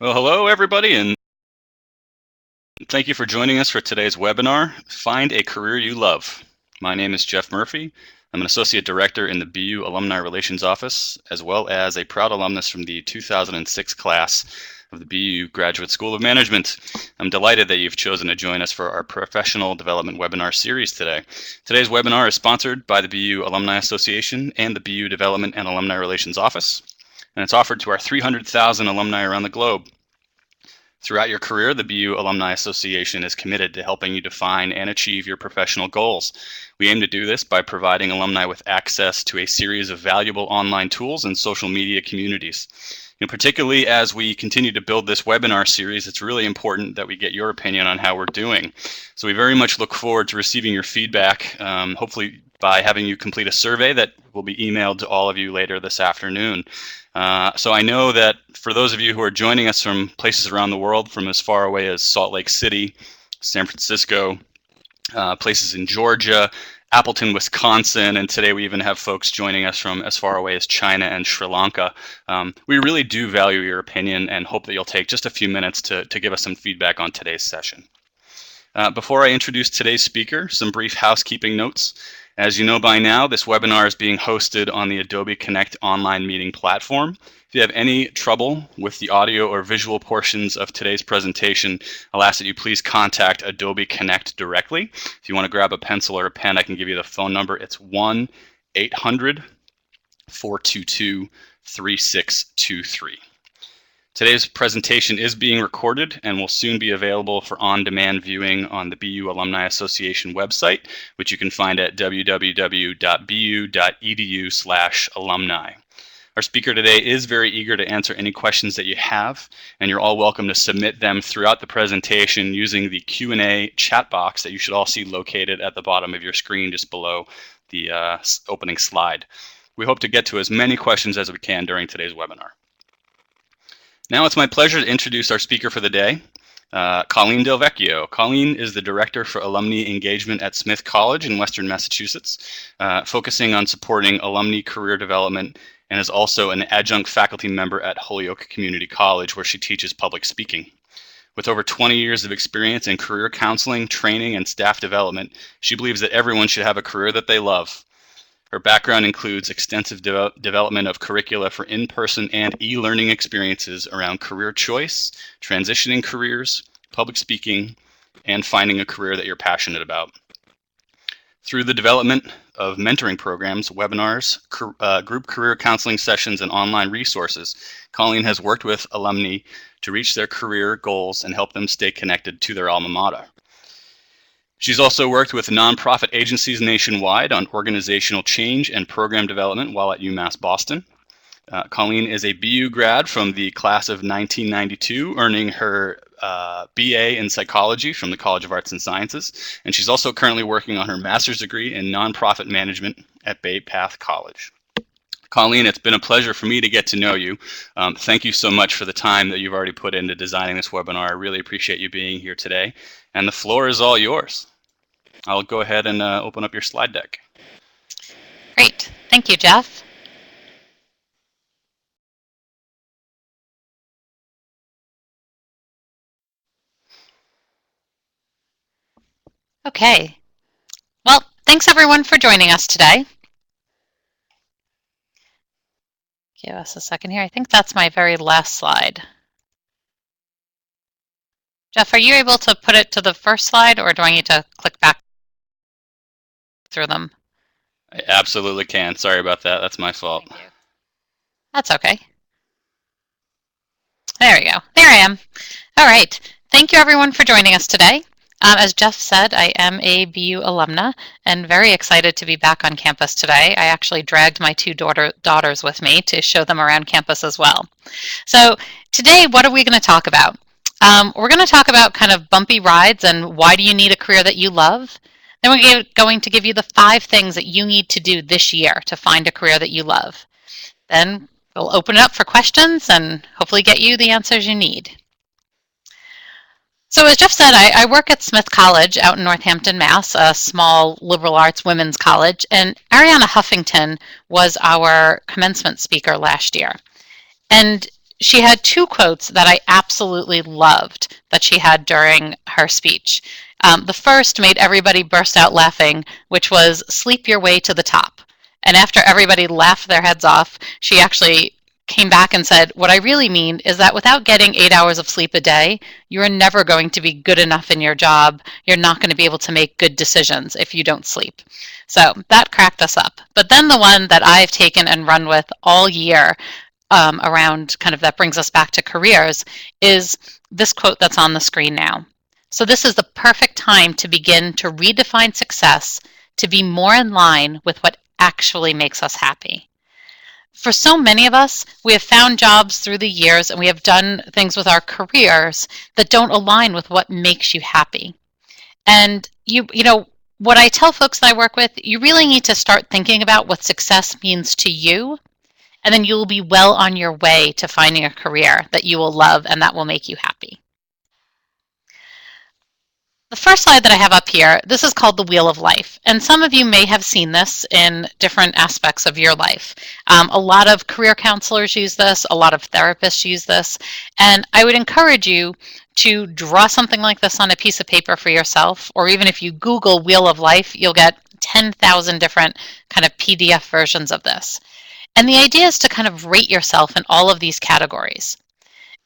Well, hello everybody, and thank you for joining us for today's webinar, Find a Career You Love. My name is Jeff Murphy. I'm an Associate Director in the BU Alumni Relations Office, as well as a proud alumnus from the 2006 class of the BU Graduate School of Management. I'm delighted that you've chosen to join us for our Professional Development Webinar series today. Today's webinar is sponsored by the BU Alumni Association and the BU Development and Alumni Relations Office, and it's offered to our 300,000 alumni around the globe. Throughout your career, the BU Alumni Association is committed to helping you define and achieve your professional goals. We aim to do this by providing alumni with access to a series of valuable online tools and social media communities. Particularly as we continue to build this webinar series, it's really important that we get your opinion on how we're doing. So we very much look forward to receiving your feedback, hopefully by having you complete a survey that will be emailed to all of you later this afternoon. So I know that for those of you who are joining us from places around the world, from as far away as Salt Lake City, San Francisco, places in Georgia, Appleton, Wisconsin, and today we even have folks joining us from as far away as China and Sri Lanka. We really do value your opinion and hope that you'll take just a few minutes to give us some feedback on today's session. Before I introduce today's speaker, some brief housekeeping notes. As you know by now, this webinar is being hosted on the Adobe Connect online meeting platform. If you have any trouble with the audio or visual portions of today's presentation, I'll ask that you please contact Adobe Connect directly. If you want to grab a pencil or a pen, I can give you the phone number. It's 1-800-422-3623. Today's presentation is being recorded and will soon be available for on-demand viewing on the BU Alumni Association website, which you can find at www.bu.edu/alumni. Our speaker today is very eager to answer any questions that you have, and you're all welcome to submit them throughout the presentation using the Q&A chat box that you should all see located at the bottom of your screen just below the opening slide. We hope to get to as many questions as we can during today's webinar. Now it's my pleasure to introduce our speaker for the day, Colleen DelVecchio. Colleen is the Director for Alumnae Engagement at Smith College in Western Massachusetts, focusing on supporting alumni career development, and is also an adjunct faculty member at Holyoke Community College, where she teaches public speaking. With over 20 years of experience in career counseling, training, and staff development, she believes that everyone should have a career that they love. Her background includes extensive development of curricula for in-person and e-learning experiences around career choice, transitioning careers, public speaking, and finding a career that you're passionate about. Through the development of mentoring programs, webinars, group career counseling sessions, and online resources, Colleen has worked with alumni to reach their career goals and help them stay connected to their alma mater. She's also worked with nonprofit agencies nationwide on organizational change and program development while at UMass Boston. Colleen is a BU grad from the class of 1992, earning her BA in psychology from the College of Arts and Sciences, and she's also currently working on her master's degree in nonprofit management at Bay Path College. Colleen, it's been a pleasure for me to get to know you. Thank you so much for the time that you've already put into designing this webinar. I really appreciate you being here today, and the floor is all yours. I'll go ahead and open up your slide deck. Great. Thank you, Jeff. Okay. Well, thanks everyone for joining us today. Give us a second here. I think that's my very last slide. Jeff, are you able to put it to the first slide, or do I need to click back through them? I absolutely can. Sorry about that. That's my fault. Thank you. That's okay. There we go. There I am. All right. Thank you everyone for joining us today. As Jeff said, I am a BU alumna and very excited to be back on campus today. I actually dragged my two daughters with me to show them around campus as well. So today, what are we going to talk about? We're going to talk about kind of bumpy rides and why do you need a career that you love. Then we're going to give you the 5 things that you need to do this year to find a career that you love. Then we'll open it up for questions and hopefully get you the answers you need. So as Jeff said, I work at Smith College out in Northampton, Mass., a small liberal arts women's college, and Arianna Huffington was our commencement speaker last year. And she had two quotes that I absolutely loved that she had during her speech. The first made everybody burst out laughing, which was "sleep your way to the top." And after everybody laughed their heads off, she actually came back and said, "What I really mean is that without getting 8 hours of sleep a day, you are never going to be good enough in your job. You're not going to be able to make good decisions if you don't sleep." So that cracked us up. But then the one that I've taken and run with all year, around kind of that brings us back to careers, is this quote that's on the screen now. "So this is the perfect time to begin to redefine success to be more in line with what actually makes us happy." For so many of us, we have found jobs through the years and we have done things with our careers that don't align with what makes you happy. And what I tell folks that I work with, you really need to start thinking about what success means to you, and then you'll be well on your way to finding a career that you will love and that will make you happy. The first slide that I have up here, this is called the Wheel of Life. And some of you may have seen this in different aspects of your life. A lot of career counselors use this, a lot of therapists use this. And I would encourage you to draw something like this on a piece of paper for yourself, or even if you Google Wheel of Life, you'll get 10,000 different kind of PDF versions of this. And the idea is to kind of rate yourself in all of these categories.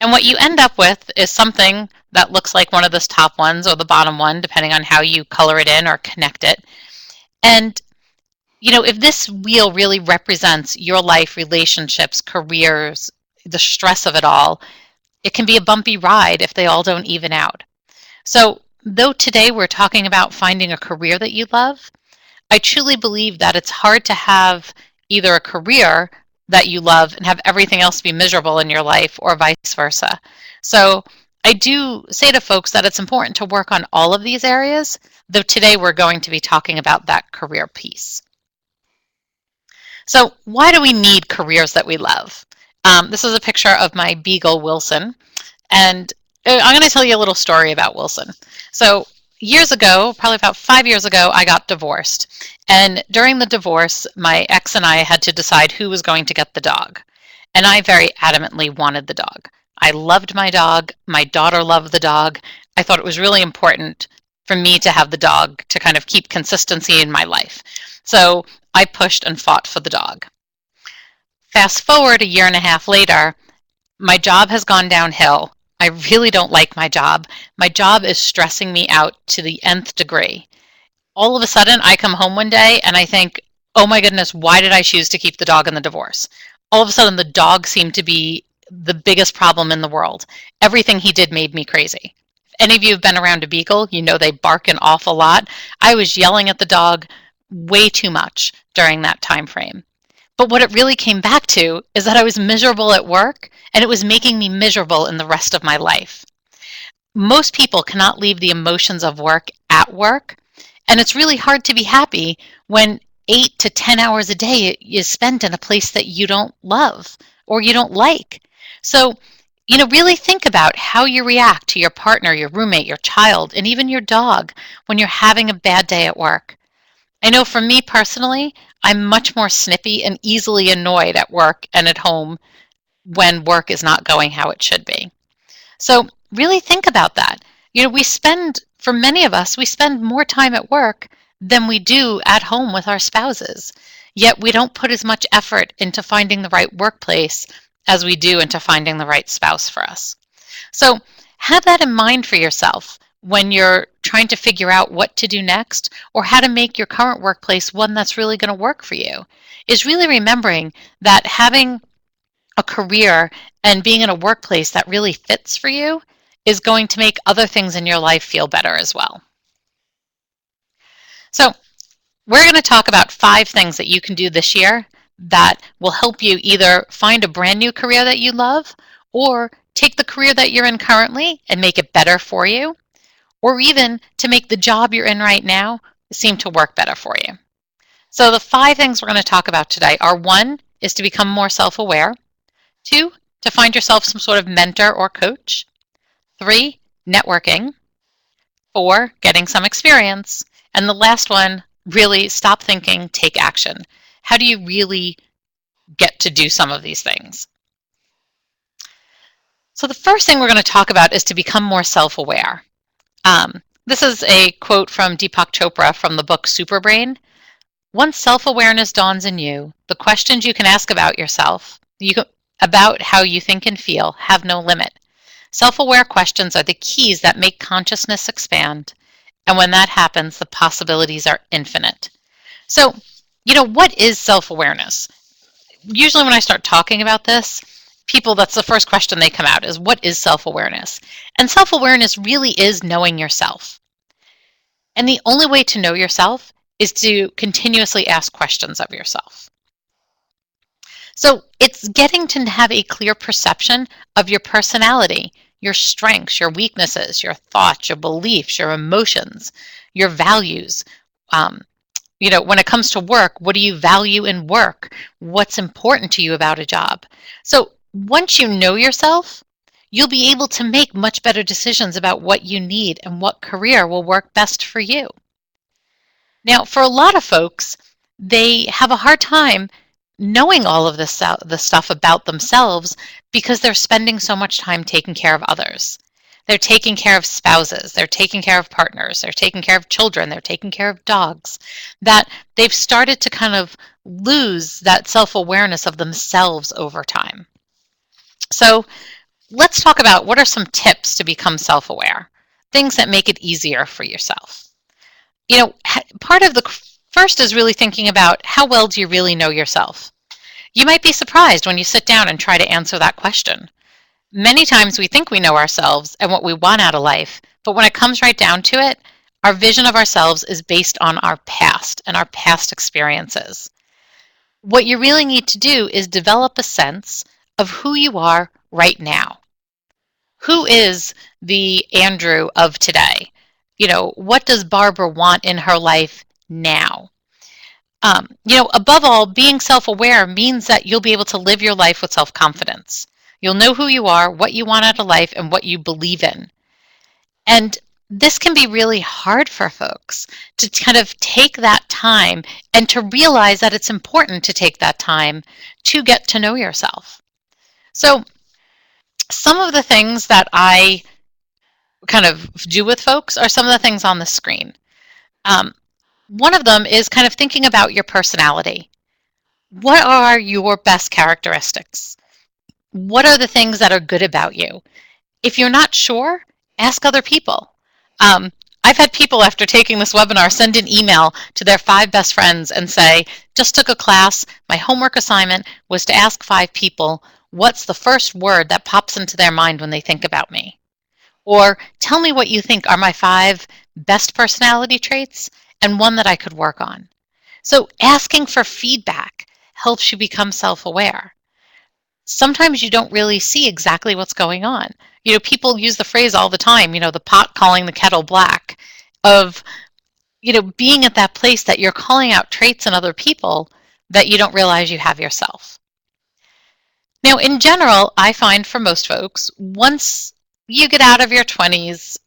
And what you end up with is something that looks like one of those top ones or the bottom one, depending on how you color it in or connect it. And, if this wheel really represents your life, relationships, careers, the stress of it all, it can be a bumpy ride if they all don't even out. So, though today we're talking about finding a career that you love, I truly believe that it's hard to have either a career that you love and have everything else be miserable in your life, or vice versa. So I do say to folks that it's important to work on all of these areas, though today we're going to be talking about that career piece. So why do we need careers that we love? This is a picture of my beagle, Wilson, and I'm going to tell you a little story about Wilson. So years ago, probably about 5 years ago, I got divorced. And during the divorce, my ex and I had to decide who was going to get the dog. And I very adamantly wanted the dog. I loved my dog. My daughter loved the dog. I thought it was really important for me to have the dog to kind of keep consistency in my life. So I pushed and fought for the dog. Fast forward a year and a half later, my job has gone downhill. I really don't like my job. My job is stressing me out to the nth degree. All of a sudden, I come home one day and I think, oh my goodness, why did I choose to keep the dog in the divorce? All of a sudden, the dog seemed to be the biggest problem in the world. Everything he did made me crazy. If any of you have been around a beagle, you know they bark an awful lot. I was yelling at the dog way too much during that time frame. But what it really came back to is that I was miserable at work, and it was making me miserable in the rest of my life. Most people cannot leave the emotions of work at work, and it's really hard to be happy when 8 to 10 hours a day is spent in a place that you don't love or you don't like. So, really think about how you react to your partner, your roommate, your child, and even your dog when you're having a bad day at work. I know for me personally, I'm much more snippy and easily annoyed at work and at home when work is not going how it should be. So really think about that. For many of us, we spend more time at work than we do at home with our spouses. Yet we don't put as much effort into finding the right workplace as we do into finding the right spouse for us. So have that in mind for yourself when you're trying to figure out what to do next or how to make your current workplace one that's really going to work for you, is really remembering that having a career and being in a workplace that really fits for you is going to make other things in your life feel better as well. So we're going to talk about 5 things that you can do this year that will help you either find a brand new career that you love, or take the career that you're in currently and make it better for you, or even to make the job you're in right now seem to work better for you. So the 5 things we're going to talk about today are: 1 is to become more self-aware, 2, to find yourself some sort of mentor or coach, 3, networking, 4, getting some experience, and the last one, really stop thinking, take action. How do you really get to do some of these things? So the first thing we're going to talk about is to become more self-aware. This is a quote from Deepak Chopra from the book Superbrain. Once self-awareness dawns in you, the questions you can ask about yourself, about how you think and feel, have no limit. Self-aware questions are the keys that make consciousness expand. And when that happens, the possibilities are infinite. So, what is self-awareness? Usually when I start talking about this, that's the first question they come out is, what is self-awareness? And self-awareness really is knowing yourself. And the only way to know yourself is to continuously ask questions of yourself. So it's getting to have a clear perception of your personality, your strengths, your weaknesses, your thoughts, your beliefs, your emotions, your values. When it comes to work, what do you value in work? What's important to you about a job? So once you know yourself, you'll be able to make much better decisions about what you need and what career will work best for you. Now, for a lot of folks, they have a hard time knowing all of the stuff about themselves because they're spending so much time taking care of others. They're taking care of spouses, they're taking care of partners, they're taking care of children, they're taking care of dogs, that they've started to kind of lose that self-awareness of themselves over time. So let's talk about what are some tips to become self-aware, things that make it easier for yourself. Part of the first is really thinking about how well do you really know yourself? You might be surprised when you sit down and try to answer that question. Many times we think we know ourselves and what we want out of life, but when it comes right down to it, our vision of ourselves is based on our past and our past experiences. What you really need to do is develop a sense of who you are right now. Who is the Andrew of today? What does Barbara want in her life now? Above all, being self-aware means that you'll be able to live your life with self-confidence. You'll know who you are, what you want out of life, and what you believe in. And this can be really hard for folks to kind of take that time and to realize that it's important to take that time to get to know yourself. So some of the things that I kind of do with folks are some of the things on the screen. One of them is kind of thinking about your personality. What are your best characteristics? What are the things that are good about you? If you're not sure, ask other people. I've had people after taking this webinar send an email to their 5 best friends and say, just took a class, my homework assignment was to ask 5 people, what's the first word that pops into their mind when they think about me? Or tell me what you think are my 5 best personality traits and one that I could work on. So asking for feedback helps you become self-aware. Sometimes you don't really see exactly what's going on. People use the phrase all the time, the pot calling the kettle black, of, being at that place that you're calling out traits in other people that you don't realize you have yourself. Now, in general, I find for most folks, once you get out of your 20s,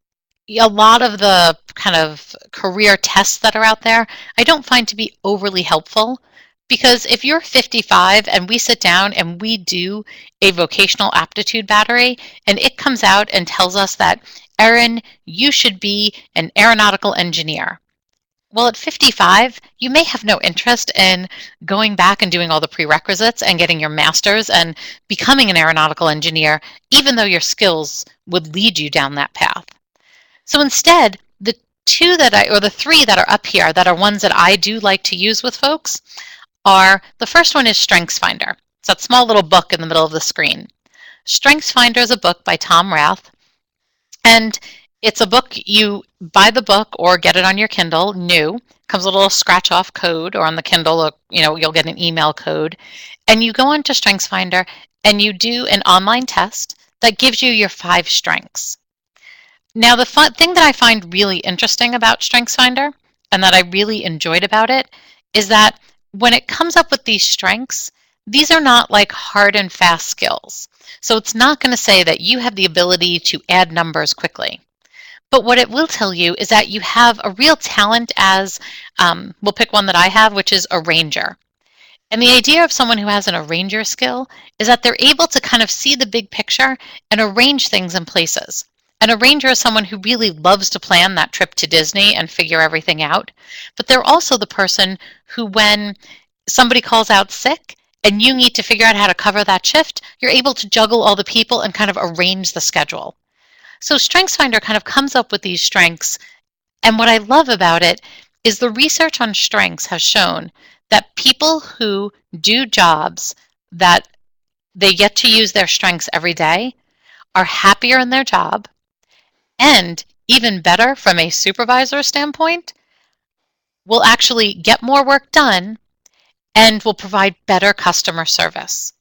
a lot of the kind of career tests that are out there, I don't find to be overly helpful, because if you're 55 and we sit down and we do a vocational aptitude battery and it comes out and tells us that, Erin, you should be an aeronautical engineer. Well, at 55, you may have no interest in going back and doing all the prerequisites and getting your master's and becoming an aeronautical engineer, even though your skills would lead you down that path. So instead, the 3 that are up here that are ones that I do like to use with folks are, the first one is StrengthsFinder. It's that small little book in the middle of the screen. StrengthsFinder is a book by Tom Rath, and it's a book, you buy the book or get it on your Kindle, new, comes with a little scratch-off code, or on the Kindle, you'll get an email code, and you go onto StrengthsFinder and you do an online test that gives you your 5 strengths. Now, the thing that I find really interesting about StrengthsFinder, and that I really enjoyed about it, is that when it comes up with these strengths, these are not like hard and fast skills. So it's not going to say that you have the ability to add numbers quickly. But what it will tell you is that you have a real talent as, we'll pick one that I have, which is a ranger. And the idea of someone who has an arranger skill is that they're able to kind of see the big picture and arrange things in places. An arranger is someone who really loves to plan that trip to Disney and figure everything out, but they're also the person who, when somebody calls out sick and you need to figure out how to cover that shift, you're able to juggle all the people and kind of arrange the schedule. So StrengthsFinder kind of comes up with these strengths, and what I love about it is the research on strengths has shown that people who do jobs that they get to use their strengths every day are happier in their job, and even better from a supervisor standpoint, will actually get more work done and will provide better customer service.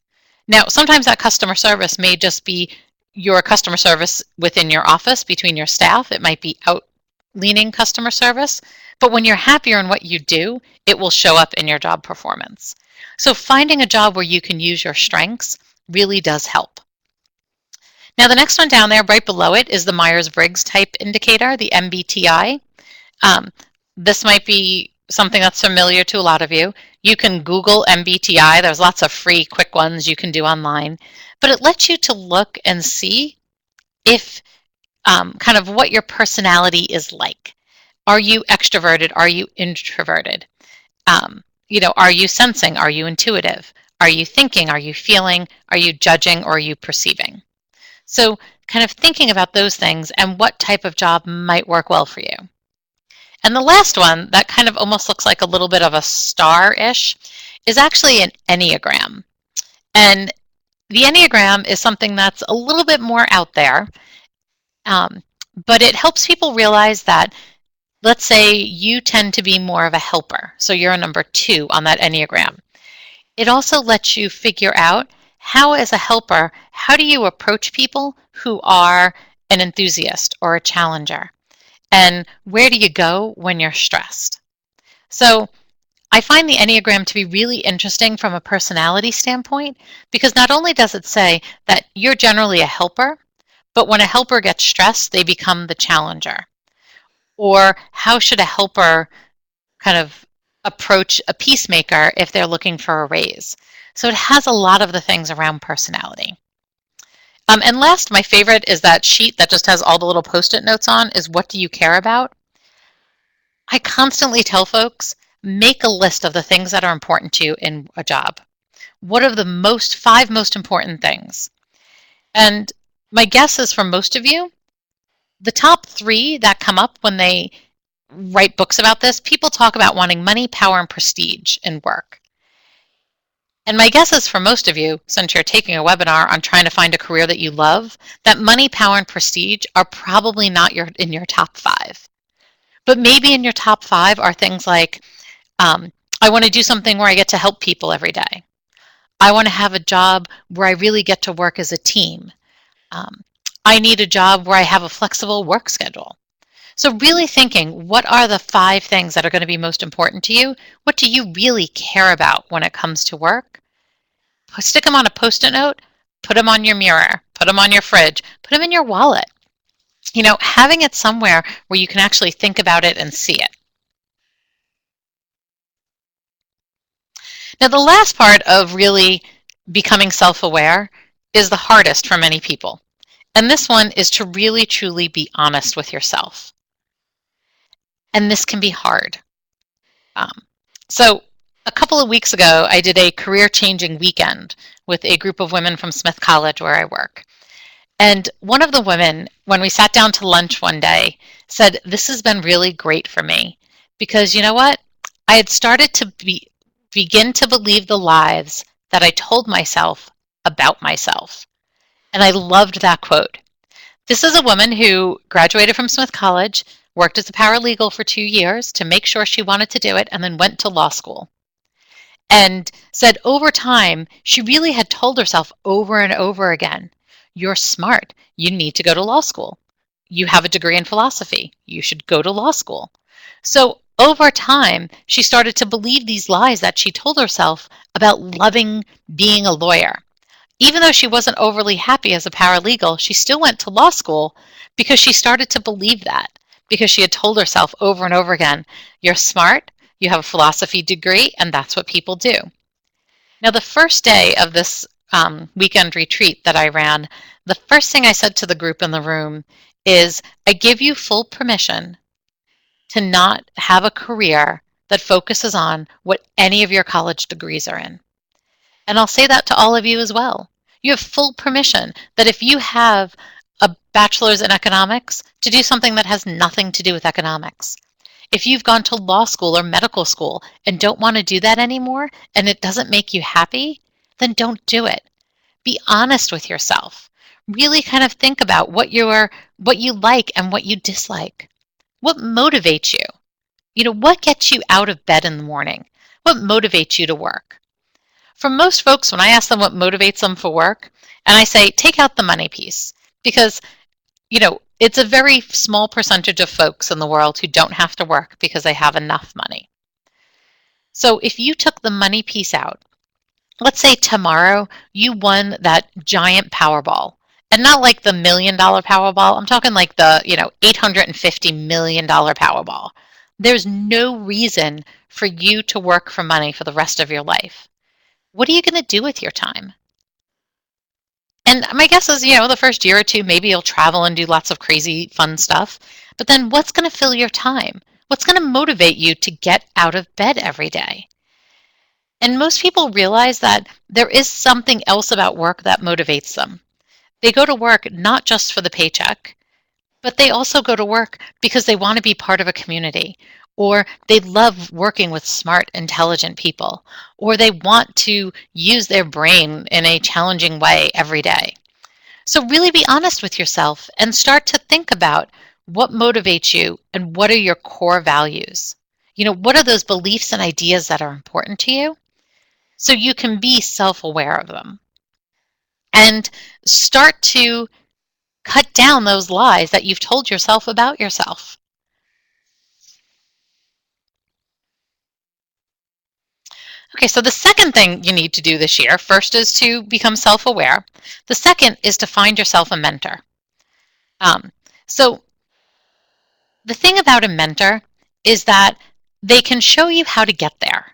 Now, sometimes that customer service may just be your customer service within your office between your staff. It might be out-leaning customer service. But when you're happier in what you do, it will show up in your job performance. So finding a job where you can use your strengths really does help. Now, the next one down there, right below it, is the Myers-Briggs type indicator, the MBTI. This might be something that's familiar to a lot of you. You can Google MBTI. There's lots of free, quick ones you can do online. But it lets you to look and see if kind of what your personality is like. Are you extroverted? Are you introverted? Are you sensing? Are you intuitive? Are you thinking? Are you feeling? Are you judging? Or are you perceiving? So kind of thinking about those things and what type of job might work well for you. And the last one that kind of almost looks like a little bit of a star-ish is actually an Enneagram. And the Enneagram is something that's a little bit more out there, but it helps people realize that, let's say you tend to be more of a helper, so you're a number 2 on that Enneagram. It also lets you figure out how, as a helper, how do you approach people who are an enthusiast or a challenger? And where do you go when you're stressed? So I find the Enneagram to be really interesting from a personality standpoint, because not only does it say that you're generally a helper, but when a helper gets stressed, they become the challenger. Or how should a helper kind of approach a peacemaker if they're looking for a raise? So it has a lot of the things around personality. And last, my favorite is that sheet that just has all the little Post-it notes on, is what do you care about? I constantly tell folks, make a list of the things that are important to you in a job. What are the 5 most important things? And my guess is for most of you, the top 3 that come up when they write books about this, people talk about wanting money, power, and prestige in work. And my guess is for most of you, since you're taking a webinar on trying to find a career that you love, that money, power, and prestige are probably not in your top 5. But maybe in your top 5 are things like, I want to do something where I get to help people every day. I want to have a job where I really get to work as a team. I need a job where I have a flexible work schedule. So really thinking, what are the 5 things that are going to be most important to you? What do you really care about when it comes to work? Stick them on a Post-it note, put them on your mirror, put them on your fridge, put them in your wallet. Having it somewhere where you can actually think about it and see it. Now, the last part of really becoming self-aware is the hardest for many people. And this one is to really, truly be honest with yourself. And this can be hard. So a couple of weeks ago, I did a career-changing weekend with a group of women from Smith College where I work. And one of the women, when we sat down to lunch one day, said, this has been really great for me. Because you know what? I had started to begin to believe the lies that I told myself about myself. And I loved that quote. This is a woman who graduated from Smith College, worked as a paralegal for 2 years to make sure she wanted to do it, and then went to law school. And said over time, she really had told herself over and over again, you're smart. You need to go to law school. You have a degree in philosophy. You should go to law school. So over time, she started to believe these lies that she told herself about loving being a lawyer. Even though she wasn't overly happy as a paralegal, she still went to law school because she started to believe that, because she had told herself over and over again, you're smart, you have a philosophy degree, and that's what people do. Now, the first day of this weekend retreat that I ran, the first thing I said to the group in the room is, I give you full permission to not have a career that focuses on what any of your college degrees are in. And I'll say that to all of you as well. You have full permission that if you have a bachelor's in economics, to do something that has nothing to do with economics. If you've gone to law school or medical school and don't want to do that anymore and it doesn't make you happy, then don't do it. Be honest with yourself. Really kind of think about what you like and what you dislike. What motivates you? What gets you out of bed in the morning? What motivates you to work? For most folks, when I ask them what motivates them for work, and I say, take out the money piece, because it's a very small percentage of folks in the world who don't have to work because they have enough money. So if you took the money piece out, let's say tomorrow you won that giant Powerball, and not like the $1 million Powerball, I'm talking like the $850 million Powerball. There's no reason for you to work for money for the rest of your life. What are you going to do with your time? And my guess is, the first year or two, maybe you'll travel and do lots of crazy fun stuff. But then what's going to fill your time? What's going to motivate you to get out of bed every day? And most people realize that there is something else about work that motivates them. They go to work not just for the paycheck, but they also go to work because they want to be part of a community, or they love working with smart, intelligent people, or they want to use their brain in a challenging way every day. So really be honest with yourself and start to think about what motivates you and what are your core values. What are those beliefs and ideas that are important to you? So you can be self-aware of them. And start to cut down those lies that you've told yourself about yourself. Okay, so the second thing you need to do this year, first is to become self-aware. The second is to find yourself a mentor. So the thing about a mentor is that they can show you how to get there.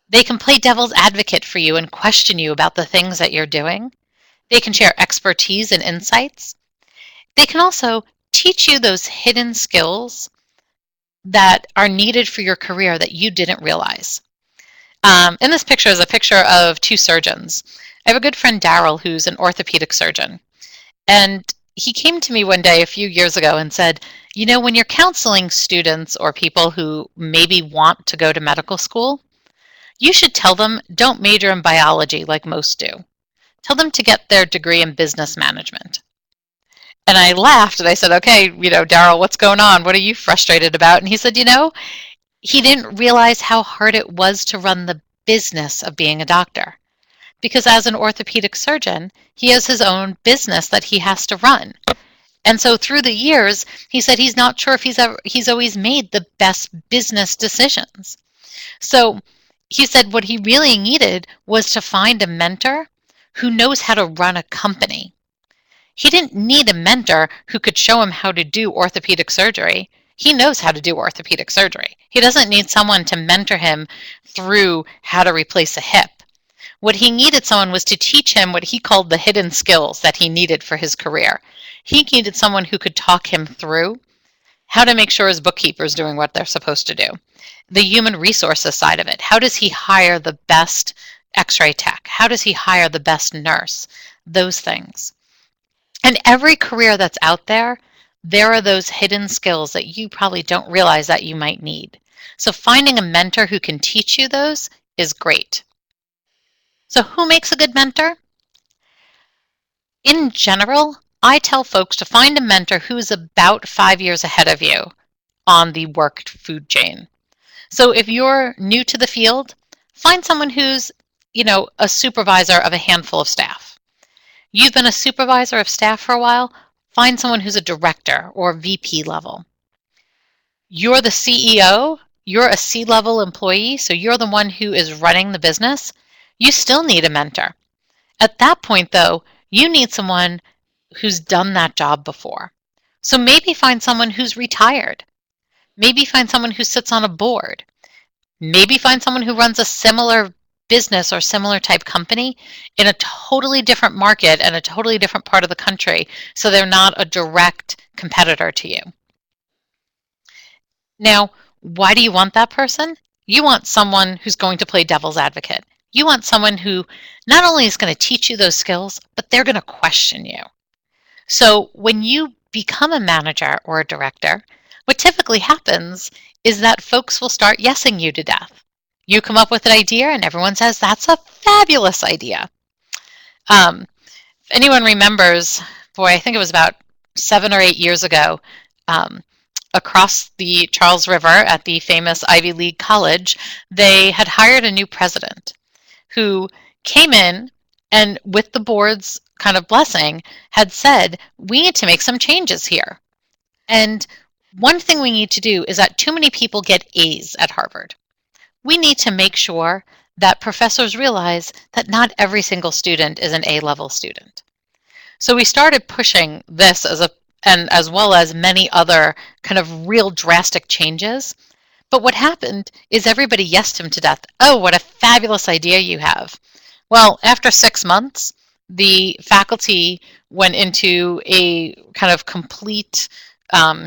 They can play devil's advocate for you and question you about the things that you're doing. They can share expertise and insights. They can also teach you those hidden skills that are needed for your career that you didn't realize. In this picture is a picture of two surgeons. I have a good friend, Daryl, who's an orthopedic surgeon. And he came to me one day a few years ago and said, when you're counseling students or people who maybe want to go to medical school, you should tell them don't major in biology like most do. Tell them to get their degree in business management. And I laughed and I said, okay, Daryl, what's going on? What are you frustrated about? And he said, he didn't realize how hard it was to run the business of being a doctor. Because as an orthopedic surgeon, he has his own business that he has to run. And so through the years, he said he's not sure if he's always made the best business decisions. So he said what he really needed was to find a mentor who knows how to run a company. He didn't need a mentor who could show him how to do orthopedic surgery. He knows how to do orthopedic surgery. He doesn't need someone to mentor him through how to replace a hip. What he needed someone was to teach him what he called the hidden skills that he needed for his career. He needed someone who could talk him through how to make sure his bookkeeper is doing what they're supposed to do. The human resources side of it. How does he hire the best x-ray tech? How does he hire the best nurse? Those things. And every career that's out there, there are those hidden skills that you probably don't realize that you might need. So finding a mentor who can teach you those is great. So who makes a good mentor? In general, I tell folks to find a mentor who's about 5 years ahead of you on the work food chain. So if you're new to the field, find someone who's, a supervisor of a handful of staff. You've been a supervisor of staff for a while, find someone who's a director or VP level. You're the CEO, you're a C-level employee, so you're the one who is running the business. You still need a mentor. At that point, though, you need someone who's done that job before. So maybe find someone who's retired. Maybe find someone who sits on a board. Maybe find someone who runs a similar business or similar type company in a totally different market and a totally different part of the country, so they're not a direct competitor to you. Now, why do you want that person? You want someone who's going to play devil's advocate. You want someone who not only is going to teach you those skills, but they're going to question you. So when you become a manager or a director, what typically happens is that folks will start yesing you to death. You come up with an idea and everyone says, that's a fabulous idea. If anyone remembers, boy, I think it was about 7 or 8 years ago, across the Charles River at the famous Ivy League college, they had hired a new president who came in and, with the board's kind of blessing, had said, we need to make some changes here. And one thing we need to do is that too many people get A's at Harvard. We need to make sure that professors realize that not every single student is an A-level student. So we started pushing this as well as many other kind of real drastic changes. But what happened is everybody yesed him to death. Oh, what a fabulous idea you have. Well, after 6 months, the faculty went into a kind of complete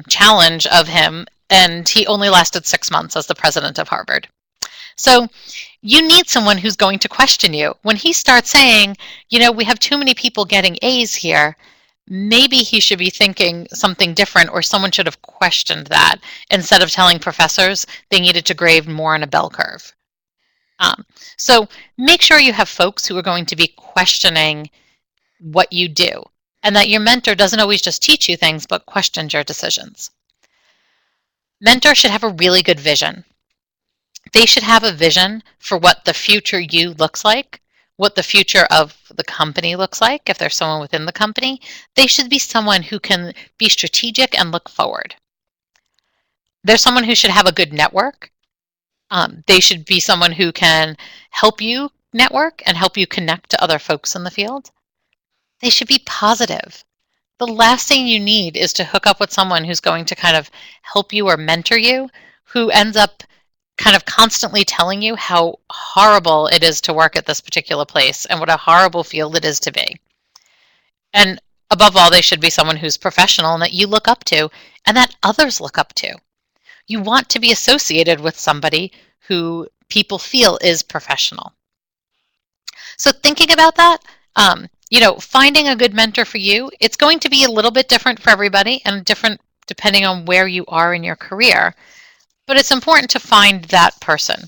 challenge of him, and he only lasted 6 months as the president of Harvard. So you need someone who's going to question you. When he starts saying, you know, we have too many people getting A's here, maybe he should be thinking something different, or someone should have questioned that instead of telling professors they needed to grade more on a bell curve. So make sure you have folks who are going to be questioning what you do, and that your mentor doesn't always just teach you things, but questions your decisions. Mentors should have a really good vision. They should have a vision for what the future you looks like, what the future of the company looks like. If there's someone within the company, they should be someone who can be strategic and look forward. There's someone who should have a good network. They should be someone who can help you network and help you connect to other folks in the field. They should be positive. The last thing you need is to hook up with someone who's going to kind of help you or mentor you, who ends up kind of constantly telling you how horrible it is to work at this particular place and what a horrible field it is to be. And above all, they should be someone who's professional and that you look up to and that others look up to. You want to be associated with somebody who people feel is professional. So thinking about that, finding a good mentor for you, it's going to be a little bit different for everybody and different depending on where you are in your career. But it's important to find that person.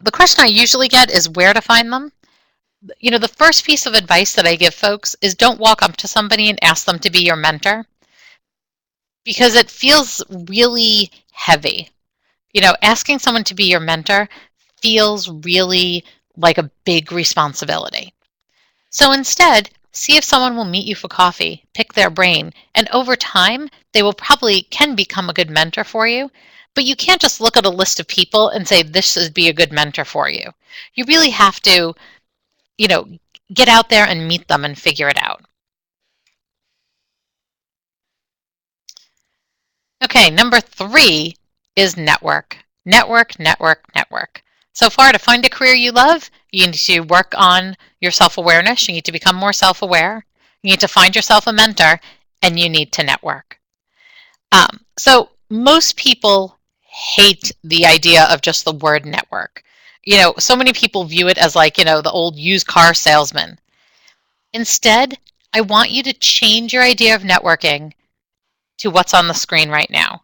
The question I usually get is where to find them. You know, the first piece of advice that I give folks is don't walk up to somebody and ask them to be your mentor, because it feels really heavy. You know, asking someone to be your mentor feels really like a big responsibility. So instead, see if someone will meet you for coffee, pick their brain, and over time, they can become a good mentor for you. But you can't just look at a list of people and say, this would be a good mentor for you. You really have to, get out there and meet them and figure it out. Okay, number 3 is network. Network, network, network. So far, to find a career you love, you need to work on your self-awareness. You need to become more self-aware. You need to find yourself a mentor, and you need to network. So most people hate the idea of just the word network. So many people view it as like, the old used car salesman. Instead, I want you to change your idea of networking to what's on the screen right now,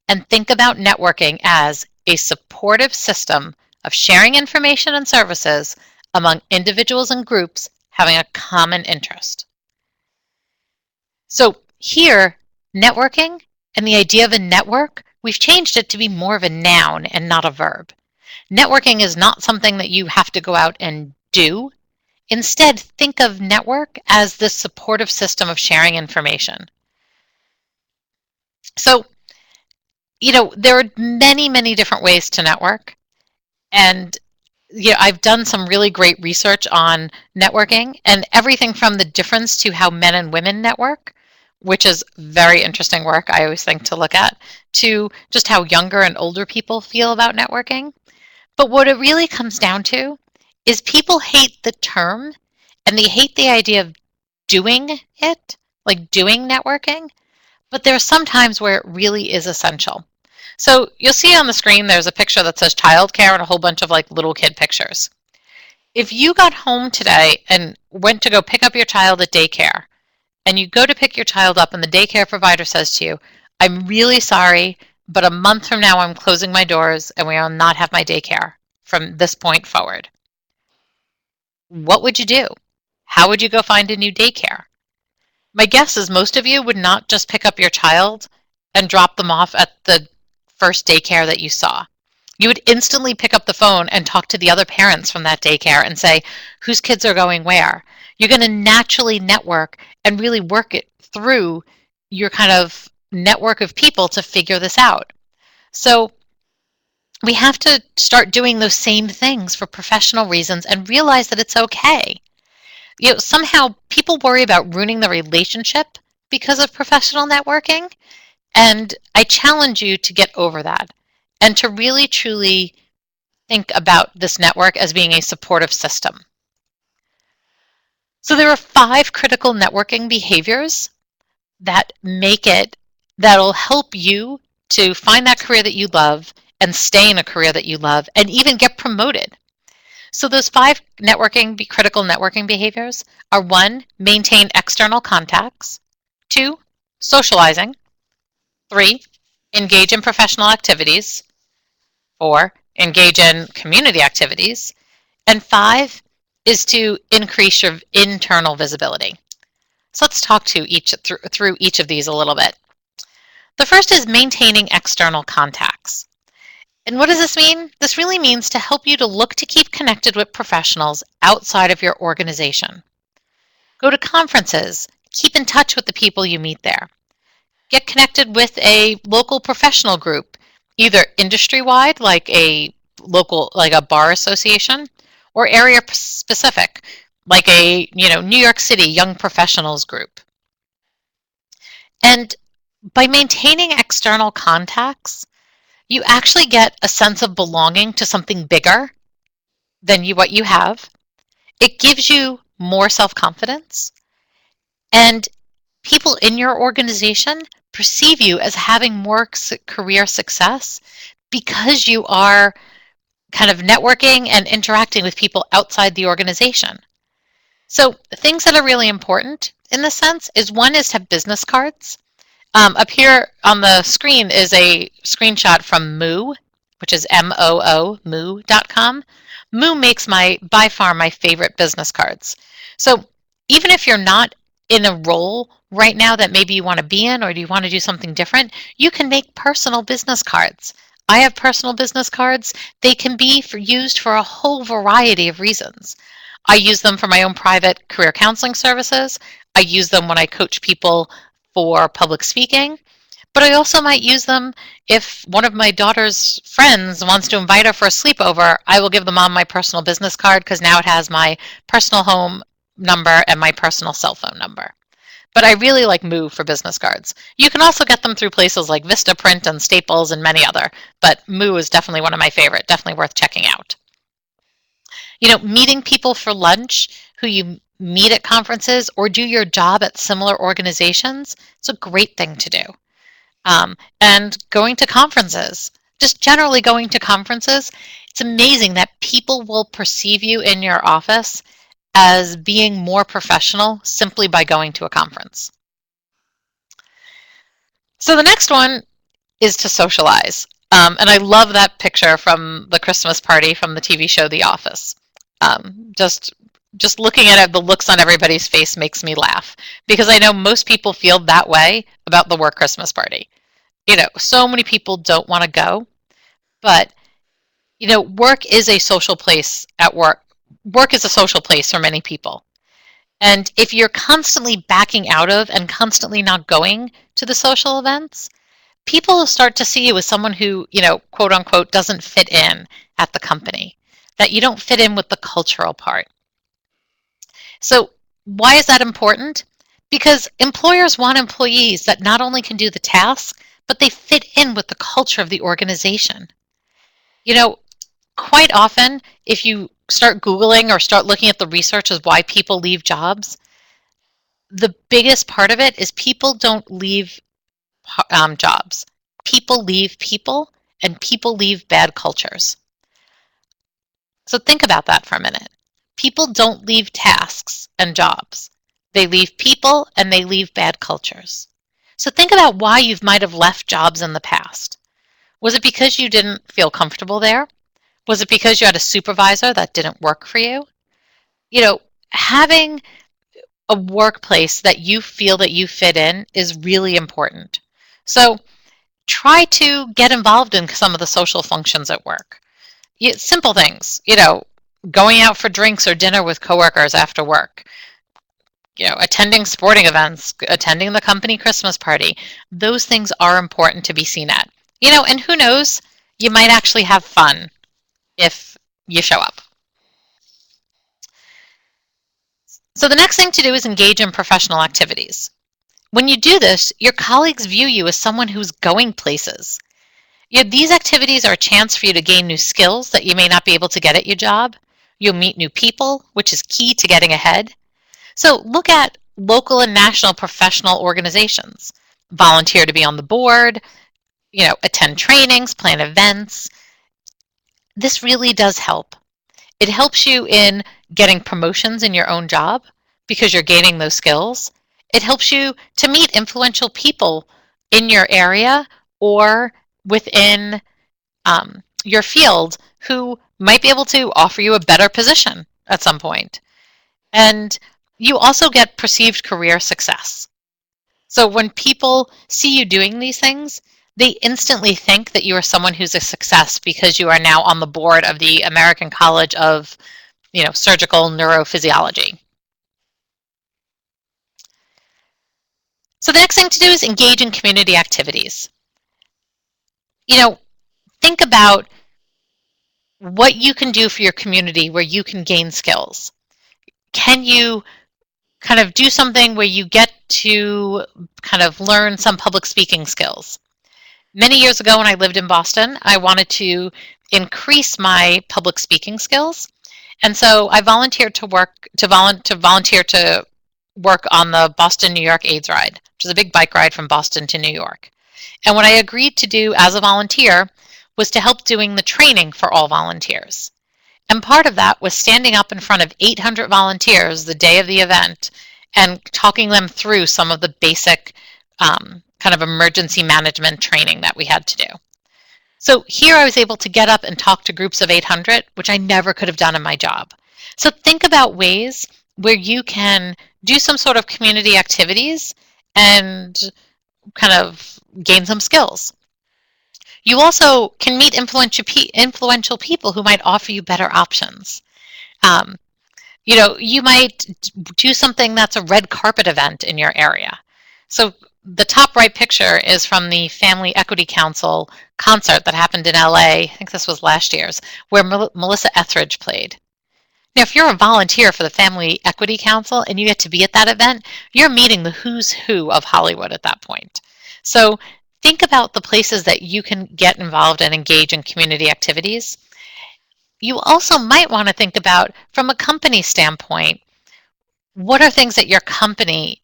and think about networking as a supportive system of sharing information and services among individuals and groups having a common interest. So here, networking and the idea of a network, we've changed it to be more of a noun and not a verb. Networking is not something that you have to go out and do. Instead, think of network as this supportive system of sharing information. So, there are many, many different ways to network. And I've done some really great research on networking, and everything from the difference to how men and women network, which is very interesting work I always think to look at, to just how younger and older people feel about networking. But what it really comes down to is people hate the term and they hate the idea of doing it, like doing networking, but there are some times where it really is essential. So you'll see on the screen there's a picture that says childcare and a whole bunch of like little kid pictures. If you got home today and went to go pick up your child at daycare, and you go to pick your child up and the daycare provider says to you, I'm really sorry, but a month from now I'm closing my doors and we will not have my daycare from this point forward. What would you do? How would you go find a new daycare? My guess is most of you would not just pick up your child and drop them off at the first daycare that you saw. You would instantly pick up the phone and talk to the other parents from that daycare and say, whose kids are going where? You're going to naturally network and really work it through your kind of network of people to figure this out. So we have to start doing those same things for professional reasons and realize that it's okay. Somehow people worry about ruining the relationship because of professional networking, and I challenge you to get over that and to really truly think about this network as being a supportive system. So there are 5 critical networking behaviors that that'll help you to find that career that you love and stay in a career that you love and even get promoted. So those 5 critical networking behaviors are 1, maintain external contacts, 2, socializing, 3, engage in professional activities, 4, engage in community activities, and 5 is to increase your internal visibility. So let's talk through each of these a little bit. The first is maintaining external contacts. And what does this mean? This really means to help you to look to keep connected with professionals outside of your organization. Go to conferences, keep in touch with the people you meet there. Get connected with a local professional group, either industry-wide, like a bar association, or area specific, like a New York City Young Professionals group. And by maintaining external contacts, you actually get a sense of belonging to something bigger than what you have. It gives you more self-confidence, and people in your organization perceive you as having more career success because you are kind of networking and interacting with people outside the organization. So things that are really important in this sense is 1 is to have business cards. Up here on the screen is a screenshot from Moo, which is MOO, moo.com. Moo makes by far my favorite business cards. So even if you're not in a role right now that maybe you want to be in or do you want to do something different, you can make personal business cards. I have personal business cards. They can be used for a whole variety of reasons. I use them for my own private career counseling services. I use them when I coach people for public speaking, but I also might use them if one of my daughter's friends wants to invite her for a sleepover. I will give the mom my personal business card because now it has my personal home number and my personal cell phone number. But I really like Moo for business cards. You can also get them through places like Vistaprint and Staples and many other, but Moo is definitely one of my favorite, definitely worth checking out. Meeting people for lunch who you meet at conferences or do your job at similar organizations, it's a great thing to do. And going to conferences, just generally going to conferences, it's amazing that people will perceive you in your office as being more professional simply by going to a conference. So the next one is to socialize. And I love that picture from the Christmas party from the TV show The Office. Just looking at it, the looks on everybody's face makes me laugh because I know most people feel that way about the work Christmas party. So many people don't want to go, but work is a social place at work. Work is a social place for many people. And if you're constantly backing out of and constantly not going to the social events, people will start to see you as someone who, quote unquote, doesn't fit in at the company, that you don't fit in with the cultural part. So why is that important? Because employers want employees that not only can do the task, but they fit in with the culture of the organization. Quite often, if you start Googling or start looking at the research as why people leave jobs, the biggest part of it is people don't leave jobs. People leave people, and people leave bad cultures. So think about that for a minute. People don't leave tasks and jobs. They leave people and they leave bad cultures. So think about why you might have left jobs in the past. Was it because you didn't feel comfortable there? Was it because you had a supervisor that didn't work for you? Having a workplace that you feel that you fit in is really important. So try to get involved in some of the social functions at work. Simple things, going out for drinks or dinner with coworkers after work, attending sporting events, attending the company Christmas party. Those things are important to be seen at. And who knows, you might actually have fun if you show up. So the next thing to do is engage in professional activities. When you do this, your colleagues view you as someone who's going places. These activities are a chance for you to gain new skills that you may not be able to get at your job. You'll meet new people, which is key to getting ahead. So look at local and national professional organizations. Volunteer to be on the board, attend trainings, plan events. This really does help. It helps you in getting promotions in your own job because you're gaining those skills. It helps you to meet influential people in your area or within your field who might be able to offer you a better position at some point. And you also get perceived career success. So when people see you doing these things, they instantly think that you are someone who's a success because you are now on the board of the American College of, Surgical Neurophysiology. So the next thing to do is engage in community activities. Think about what you can do for your community where you can gain skills. Can you kind of do something where you get to kind of learn some public speaking skills? Many years ago when I lived in Boston, I wanted to increase my public speaking skills. And so I volunteered to work on the Boston, New York AIDS ride, which is a big bike ride from Boston to New York. And what I agreed to do as a volunteer was to help doing the training for all volunteers. And part of that was standing up in front of 800 volunteers the day of the event and talking them through some of the basic kind of emergency management training that we had to do. So here I was able to get up and talk to groups of 800, which I never could have done in my job. So think about ways where you can do some sort of community activities and kind of gain some skills. You also can meet influential people who might offer you better options. You might do something that's a red carpet event in your area. So the top right picture is from the Family Equity Council concert that happened in LA, I think this was last year's, where Melissa Etheridge played. Now, if you're a volunteer for the Family Equity Council and you get to be at that event, you're meeting the who's who of Hollywood at that point. So think about the places that you can get involved and engage in community activities. You also might want to think about, from a company standpoint, what are things that your company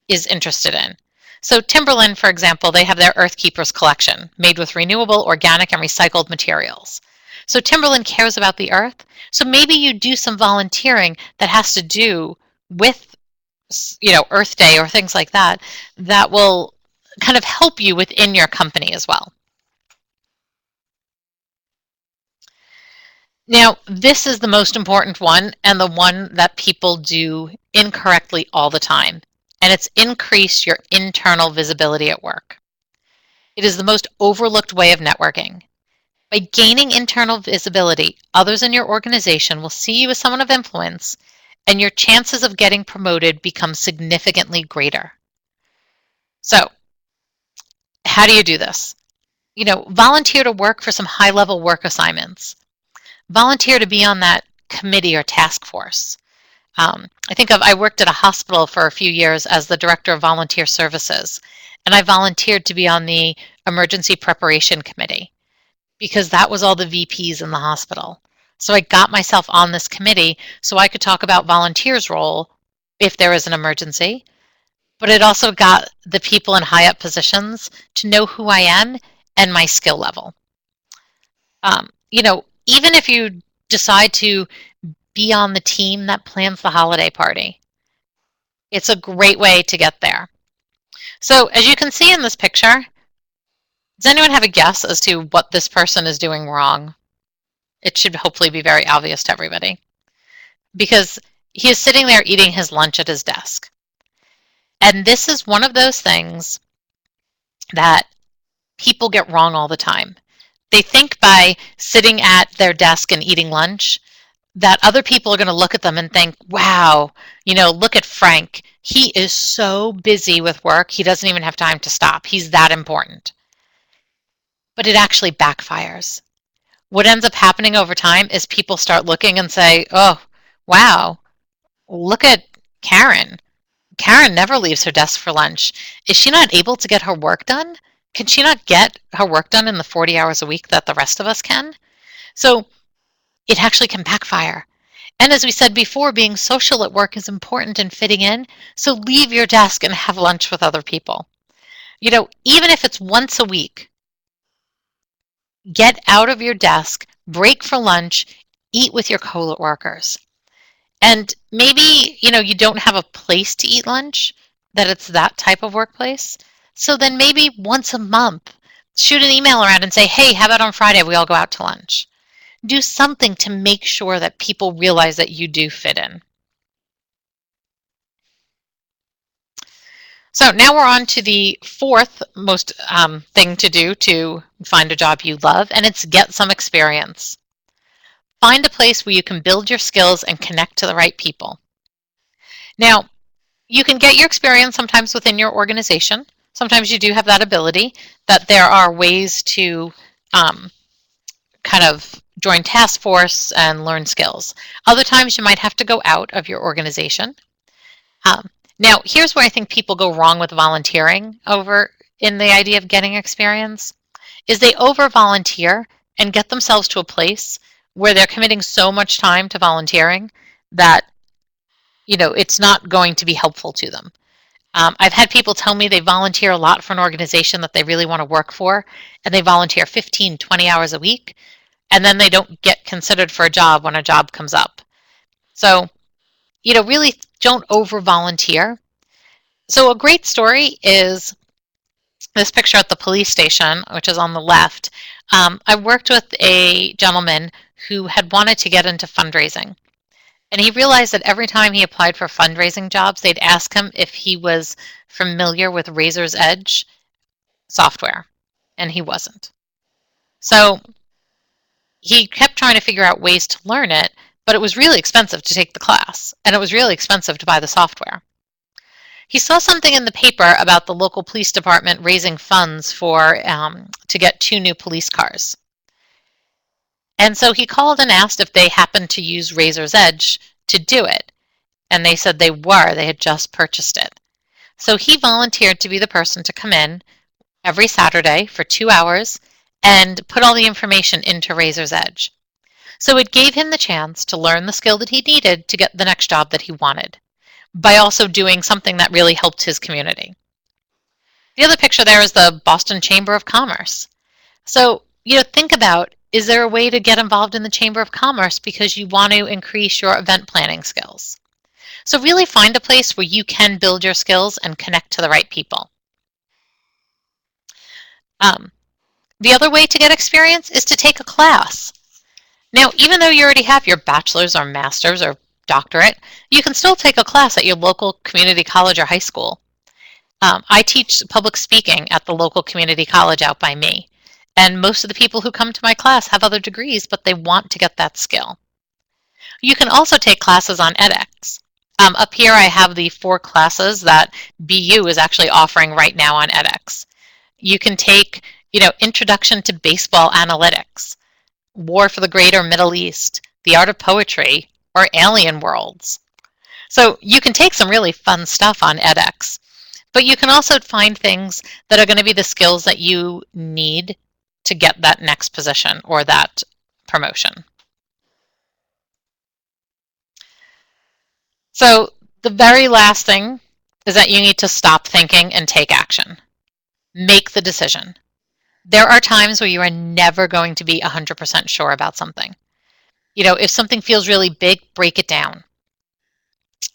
is interested in? So Timberland, for example, they have their Earth Keepers collection made with renewable, organic, and recycled materials. So Timberland cares about the earth. So maybe you do some volunteering that has to do with, Earth Day or things like that, that will kind of help you within your company as well. Now, this is the most important one and the one that people do incorrectly all the time, and it's increase your internal visibility at work. It is the most overlooked way of networking. By gaining internal visibility, others in your organization will see you as someone of influence, and your chances of getting promoted become significantly greater. So, how do you do this? Volunteer to work for some high-level work assignments. Volunteer to be on that committee or task force. I worked at a hospital for a few years as the Director of Volunteer Services, and I volunteered to be on the Emergency Preparation Committee because that was all the VPs in the hospital. So I got myself on this committee so I could talk about volunteers' role if there is an emergency. But it also got the people in high up positions to know who I am and my skill level. Even if you decide to be on the team that plans the holiday party, it's a great way to get there. So as you can see in this picture, does anyone have a guess as to what this person is doing wrong? It should hopefully be very obvious to everybody, because he is sitting there eating his lunch at his desk. And this is one of those things that people get wrong all the time. They think by sitting at their desk and eating lunch that other people are going to look at them and think, wow, look at Frank. He is so busy with work, he doesn't even have time to stop. He's that important. But it actually backfires. What ends up happening over time is people start looking and say, oh, wow, look at Karen. Karen never leaves her desk for lunch. Is she not able to get her work done? Can she not get her work done in the 40 hours a week that the rest of us can? So it actually can backfire. And as we said before, being social at work is important in fitting in. So leave your desk and have lunch with other people. Even if it's once a week, get out of your desk, break for lunch, eat with your co-workers. And maybe, you don't have a place to eat lunch, that it's that type of workplace. So then maybe once a month, shoot an email around and say, hey, how about on Friday we all go out to lunch? Do something to make sure that people realize that you do fit in. So now we're on to the fourth most thing to do to find a job you love, and it's get some experience. Find a place where you can build your skills and connect to the right people. Now, you can get your experience sometimes within your organization. Sometimes you do have that ability, that there are ways to kind of join task force and learn skills. Other times you might have to go out of your organization. Now, here's where I think people go wrong with volunteering over in the idea of getting experience, is they over-volunteer and get themselves to a place where they're committing so much time to volunteering that, it's not going to be helpful to them. I've had people tell me they volunteer a lot for an organization that they really want to work for, and they volunteer 15, 20 hours a week, and then they don't get considered for a job when a job comes up. So, really don't over-volunteer. So a great story is this picture at the police station, which is on the left. I worked with a gentleman who had wanted to get into fundraising. And he realized that every time he applied for fundraising jobs, they'd ask him if he was familiar with Razor's Edge software, and he wasn't. So he kept trying to figure out ways to learn it, but it was really expensive to take the class, and it was really expensive to buy the software. He saw something in the paper about the local police department raising funds for to get 2 new police cars. And so he called and asked if they happened to use Razor's Edge to do it. And they said they had just purchased it. So he volunteered to be the person to come in every Saturday for 2 hours and put all the information into Razor's Edge. So it gave him the chance to learn the skill that he needed to get the next job that he wanted, by also doing something that really helped his community. The other picture there is the Boston Chamber of Commerce. So, think about, is there a way to get involved in the Chamber of Commerce because you want to increase your event planning skills? So really find a place where you can build your skills and connect to the right people. The other way to get experience is to take a class. Now, even though you already have your bachelor's or master's or doctorate, you can still take a class at your local community college or high school. I teach public speaking at the local community college out by me. And most of the people who come to my class have other degrees, but they want to get that skill. You can also take classes on edX. Up here I have the 4 classes that BU is actually offering right now on edX. You can take, Introduction to Baseball Analytics, War for the Greater Middle East, The Art of Poetry, or Alien Worlds. So you can take some really fun stuff on edX, but you can also find things that are going to be the skills that you need to get that next position or that promotion. So the very last thing is that you need to stop thinking and take action. Make the decision. There are times where you are never going to be 100% sure about something. If something feels really big, break it down.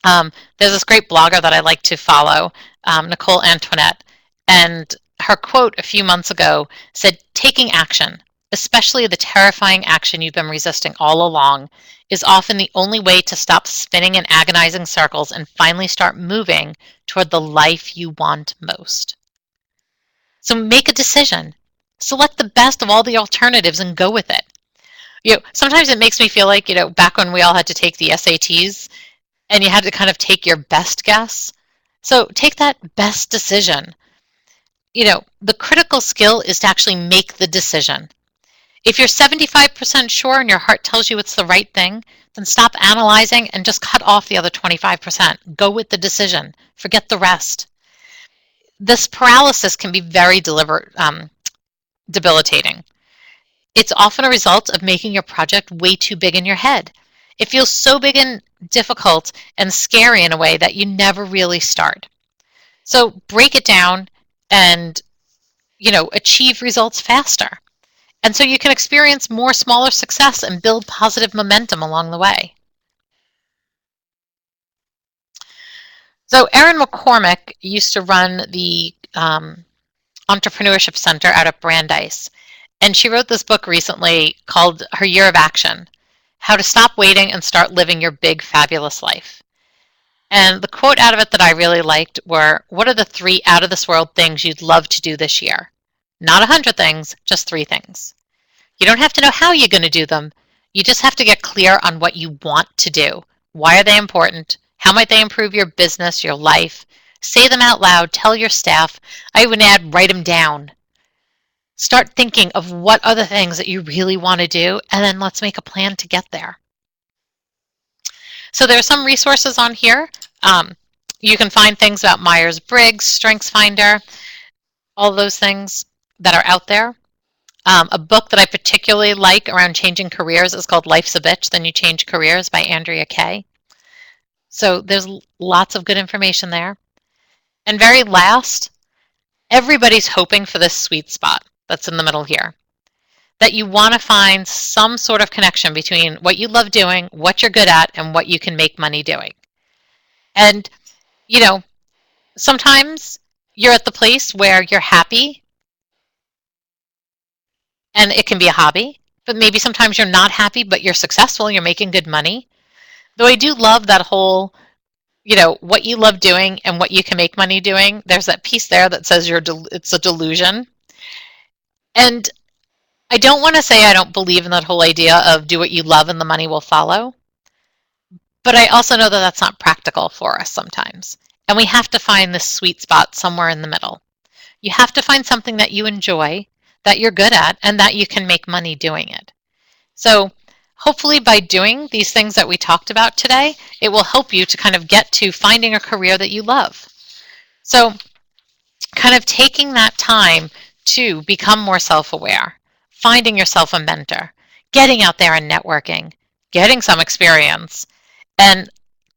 There's this great blogger that I like to follow, Nicole Antoinette, and her quote a few months ago said, "Taking action, especially the terrifying action you've been resisting all along, is often the only way to stop spinning in agonizing circles and finally start moving toward the life you want most." So make a decision. Select the best of all the alternatives and go with it. Sometimes it makes me feel like, back when we all had to take the SATs and you had to kind of take your best guess. So take that best decision. The critical skill is to actually make the decision. If you're 75% sure and your heart tells you it's the right thing, then stop analyzing and just cut off the other 25%. Go with the decision. Forget the rest. This paralysis can be very debilitating. It's often a result of making your project way too big in your head. It feels so big and difficult and scary in a way that you never really start. So break it down and, achieve results faster. And so you can experience more smaller success and build positive momentum along the way. So Erin McCormick used to run the Entrepreneurship Center out at Brandeis. And she wrote this book recently called Her Year of Action: How to Stop Waiting and Start Living Your Big, Fabulous Life. And the quote out of it that I really liked were, "What are the 3 out-of-this-world things you'd love to do this year? Not 100 things, just 3 things. You don't have to know how you're going to do them. You just have to get clear on what you want to do. Why are they important? How might they improve your business, your life? Say them out loud. Tell your staff. I would add, write them down. Start thinking of what are the things that you really want to do, and then let's make a plan to get there." So there are some resources on here. You can find things about Myers-Briggs, StrengthsFinder, all those things that are out there. A book that I particularly like around changing careers is called Life's a Bitch, Then You Change Careers by Andrea Kay. So there's lots of good information there. And very last, everybody's hoping for this sweet spot that's in the middle here. That you want to find some sort of connection between what you love doing, what you're good at, and what you can make money doing. And, sometimes you're at the place where you're happy and it can be a hobby, but maybe sometimes you're not happy, but you're successful, you're making good money. Though I do love that whole, what you love doing and what you can make money doing. There's that piece there that says it's a delusion. And I don't want to say I don't believe in that whole idea of do what you love and the money will follow. But I also know that that's not practical for us sometimes. And we have to find this sweet spot somewhere in the middle. You have to find something that you enjoy, that you're good at, and that you can make money doing it. So hopefully by doing these things that we talked about today, it will help you to kind of get to finding a career that you love. So kind of taking that time to become more self-aware, finding yourself a mentor, getting out there and networking, getting some experience, and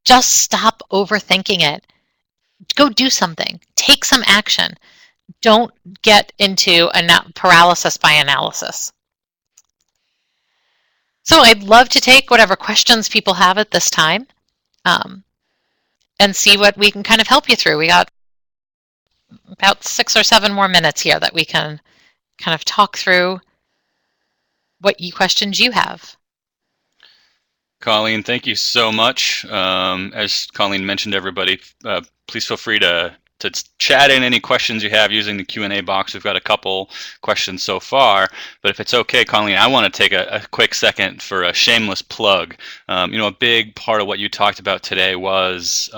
just stop overthinking it. Go do something. Take some action. Don't get into a paralysis by analysis. So I'd love to take whatever questions people have at this time and see what we can kind of help you through. We got about 6 or 7 more minutes here that we can kind of talk through what questions you have. Colleen, thank you so much. As Colleen mentioned, everybody, please feel free to chat in any questions you have using the Q&A box. We've got a couple questions so far, but if it's okay, Colleen, I want to take a quick second for a shameless plug. A big part of what you talked about today was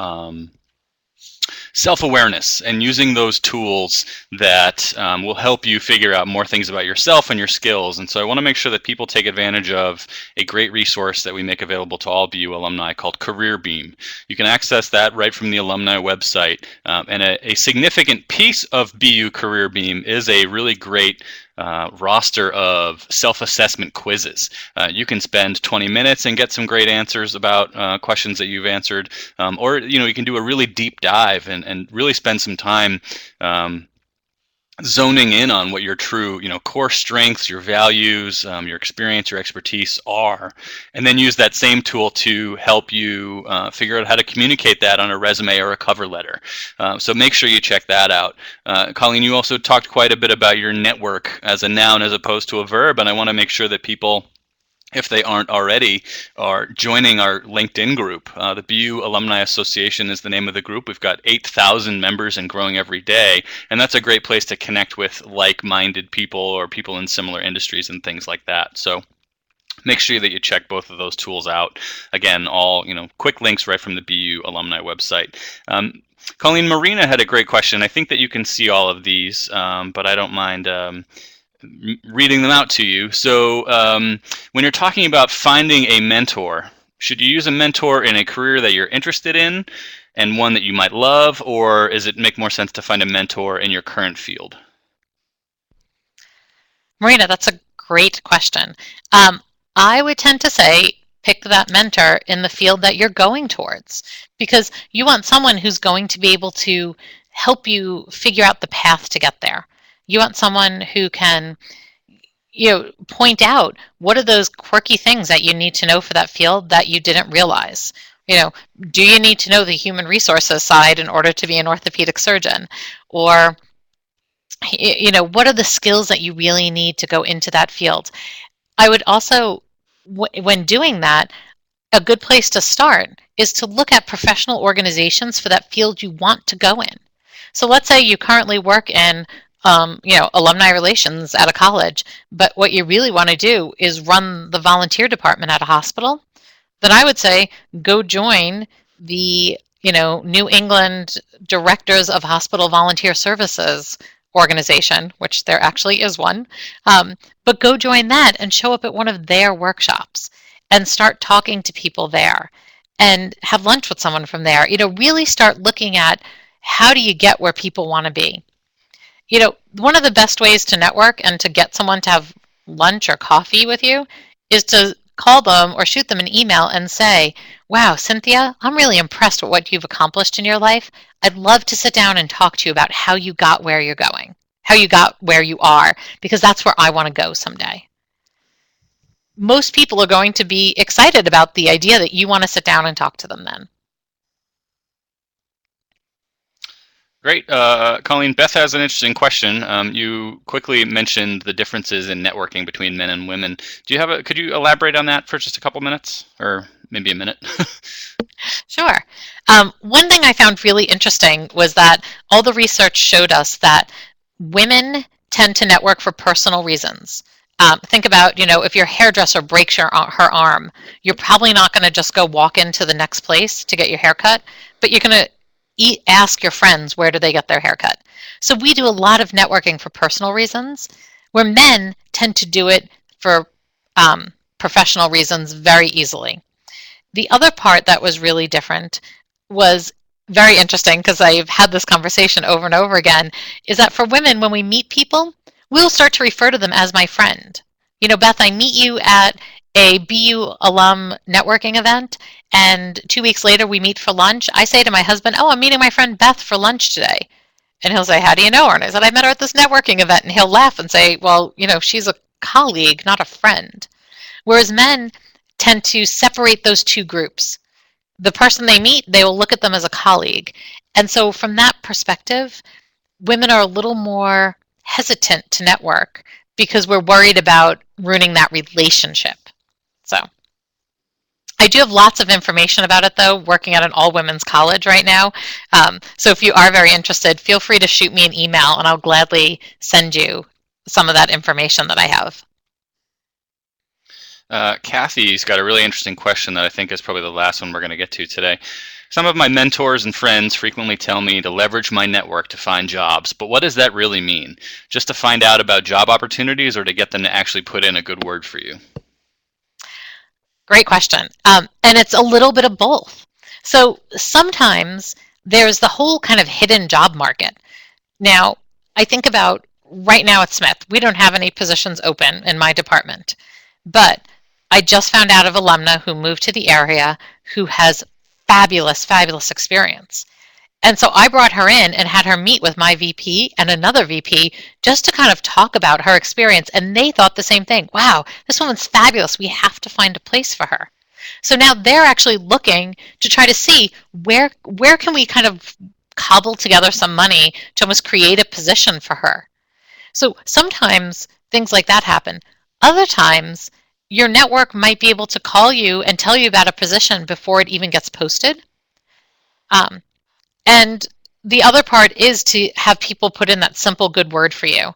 self-awareness and using those tools that will help you figure out more things about yourself and your skills. And so I want to make sure that people take advantage of a great resource that we make available to all BU alumni called CareerBeam. You can access that right from the alumni website. And a significant piece of BU CareerBeam is a really great roster of self-assessment quizzes. You can spend 20 minutes and get some great answers about questions that you've answered, or you can do a really deep dive and really spend some time zoning in on what your true core strengths, your values, your experience, your expertise are, and then use that same tool to help you figure out how to communicate that on a resume or a cover letter. So make sure you check that out. Colleen, you also talked quite a bit about your network as a noun as opposed to a verb, and I want to make sure that people, if they aren't already, are joining our LinkedIn group. The BU Alumni Association is the name of the group. We've got 8,000 members and growing every day, and that's a great place to connect with like-minded people or people in similar industries and things like that. So make sure that you check both of those tools out. Again, all quick links right from the BU Alumni website. Colleen, Marina had a great question. I think that you can see all of these, but I don't mind reading them out to you. So when you're talking about finding a mentor, should you use a mentor in a career that you're interested in and one that you might love, or does it make more sense to find a mentor in your current field? Marina, that's a great question. I would tend to say pick that mentor in the field that you're going towards, because you want someone who's going to be able to help you figure out the path to get there. You want someone who can point out what are those quirky things that you need to know for that field that you didn't realize. Do you need to know the human resources side in order to be an orthopedic surgeon? Or what are the skills that you really need to go into that field? I would also, when doing that, a good place to start is to look at professional organizations for that field you want to go in. So let's say you currently work in alumni relations at a college, but what you really want to do is run the volunteer department at a hospital. Then I would say go join the New England Directors of Hospital Volunteer Services organization, which there actually is one, but go join that and show up at one of their workshops and start talking to people there and have lunch with someone from there. Really start looking at how do you get where people want to be. One of the best ways to network and to get someone to have lunch or coffee with you is to call them or shoot them an email and say, wow, Cynthia, I'm really impressed with what you've accomplished in your life. I'd love to sit down and talk to you about how you got where you're going, how you got where you are, because that's where I want to go someday. Most people are going to be excited about the idea that you want to sit down and talk to them then. Great. Colleen, Beth has an interesting question. You quickly mentioned the differences in networking between men and women. Could you elaborate on that for just a couple minutes, or maybe a minute? Sure. One thing I found really interesting was that all the research showed us that women tend to network for personal reasons. Think about, if your hairdresser breaks her arm, you're probably not going to just go walk into the next place to get your hair cut, but you're going to ask your friends where do they get their haircut. So we do a lot of networking for personal reasons, where men tend to do it for professional reasons very easily. The other part that was really different was very interesting, because I've had this conversation over and over again, is that for women, when we meet people, we'll start to refer to them as my friend. Beth, I meet you at a BU alum networking event, and 2 weeks later we meet for lunch. I say to my husband, oh, I'm meeting my friend Beth for lunch today. And he'll say, how do you know her? And I said, I met her at this networking event. And he'll laugh and say, well, she's a colleague, not a friend. Whereas men tend to separate those two groups. The person they meet, they will look at them as a colleague. And so from that perspective, women are a little more hesitant to network because we're worried about ruining that relationship. So I do have lots of information about it, though, working at an all-women's college right now. So if you are very interested, feel free to shoot me an email, and I'll gladly send you some of that information that I have. Kathy's got a really interesting question that I think is probably the last one we're going to get to today. Some of my mentors and friends frequently tell me to leverage my network to find jobs, but what does that really mean? Just to find out about job opportunities or to get them to actually put in a good word for you? Great question. And it's a little bit of both. So sometimes there's the whole kind of hidden job market. Now, I think about right now at Smith, we don't have any positions open in my department, but I just found out of alumna who moved to the area who has fabulous, fabulous experience. And so I brought her in and had her meet with my VP and another VP just to kind of talk about her experience. And they thought the same thing. Wow, this woman's fabulous. We have to find a place for her. So now they're actually looking to try to see where can we kind of cobble together some money to almost create a position for her. So sometimes things like that happen. Other times, your network might be able to call you and tell you about a position before it even gets posted. And the other part is to have people put in that simple good word for you.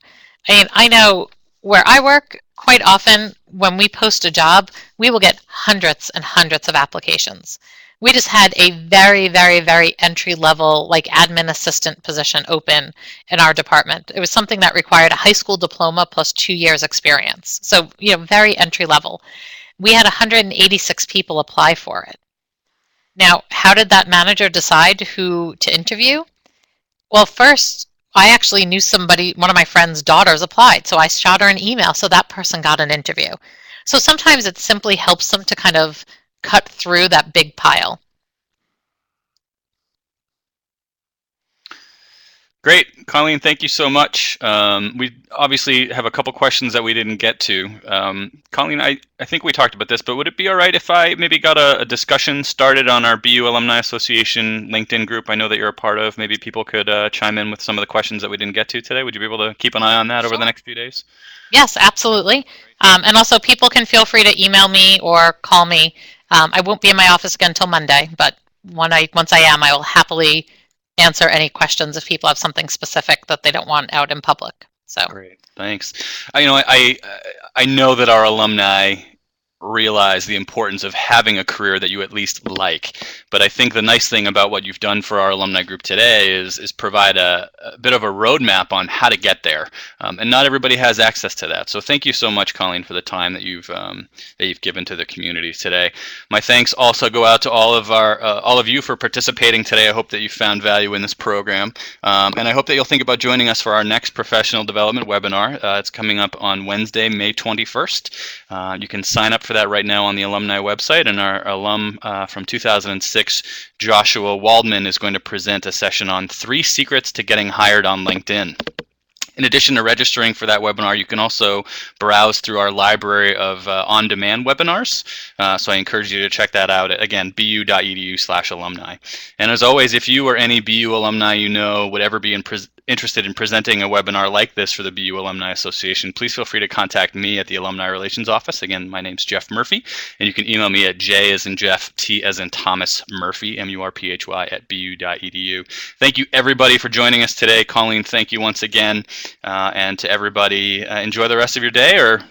I mean, I know where I work, quite often when we post a job, we will get hundreds and hundreds of applications. We just had a very, very, very entry level, like admin assistant position open in our department. It was something that required a high school diploma plus 2 years experience. So, very entry level. We had 186 people apply for it. Now, how did that manager decide who to interview? Well, first, I actually knew somebody, one of my friend's daughters applied, so I shot her an email, so that person got an interview. So sometimes it simply helps them to kind of cut through that big pile. Great. Colleen, thank you so much. We obviously have a couple questions that we didn't get to. Colleen, I think we talked about this, but would it be all right if I maybe got a discussion started on our BU Alumni Association LinkedIn group? I know that you're a part of. Maybe people could chime in with some of the questions that we didn't get to today. Would you be able to keep an eye on that over the next few days? Yes, absolutely. And also people can feel free to email me or call me. I won't be in my office again until Monday, but once I am, I will happily answer any questions if people have something specific that they don't want out in public. So great, thanks. I know that our alumni realize the importance of having a career that you at least like, but I think the nice thing about what you've done for our alumni group today is provide a bit of a roadmap on how to get there, and not everybody has access to that. So thank you so much, Colleen, for the time that you've given to the community today. My thanks also go out to all of you for participating today. I hope that you found value in this program, and I hope that you'll think about joining us for our next professional development webinar. It's coming up on Wednesday, May 21st. You can sign up for that right now on the alumni website, and our alum from 2006, Joshua Waldman, is going to present a session on 3 secrets to getting hired on LinkedIn. In addition to registering for that webinar, you can also browse through our library of on-demand webinars. So I encourage you to check that out at, again, bu.edu/alumni. And as always, if you or any BU alumni you know would ever be interested in presenting a webinar like this for the BU Alumni Association, please feel free to contact me at the Alumni Relations Office. Again, my name's Jeff Murphy, and you can email me at J as in Jeff, T as in Thomas Murphy, M-U-R-P-H-Y @bu.edu. Thank you, everybody, for joining us today. Colleen, thank you once again. And to everybody, enjoy the rest of your day, or